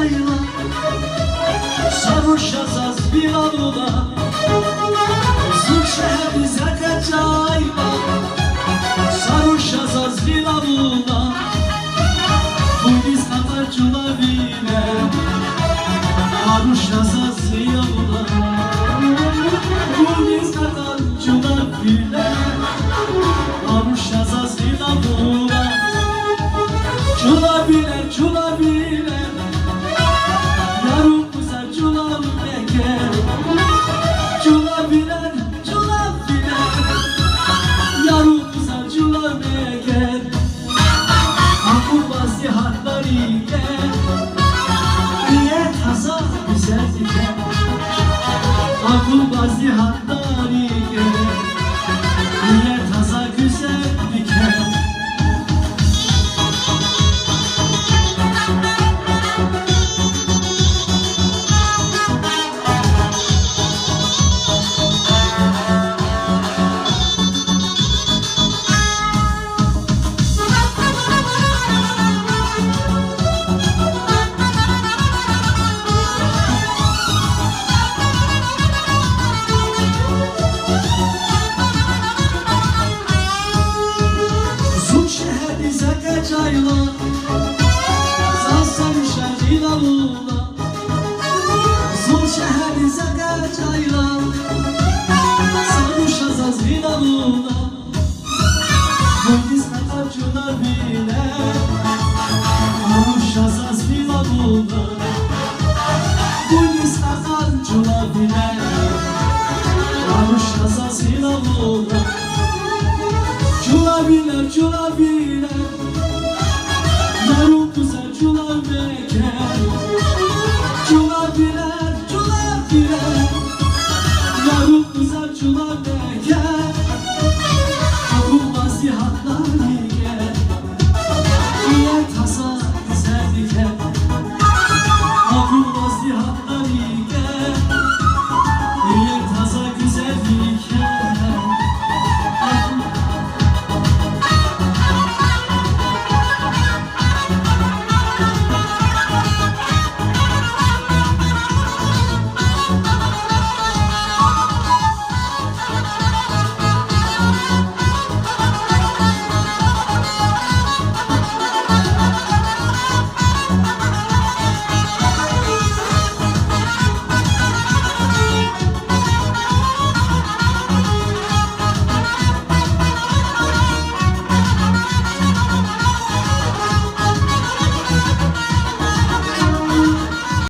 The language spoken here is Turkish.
cayla sarhoşa zaz bir avula Zul şehri zaka cayla sarhoşa zaz bir avula Buydis kadar cula bile sarhoşa zaz bir avula Buydis kadar cula bile sarhoşa zaz bir avula Cula biler, cula biler Yarım kızar cula meker Cula biler, cula biler Yarım kızar cula meker Akıl bazı hatlar iken Niyet hazar güzel diken Akıl bazı hatlar iken Niyet hazar güzel diken Cayla, zasam şarjila ula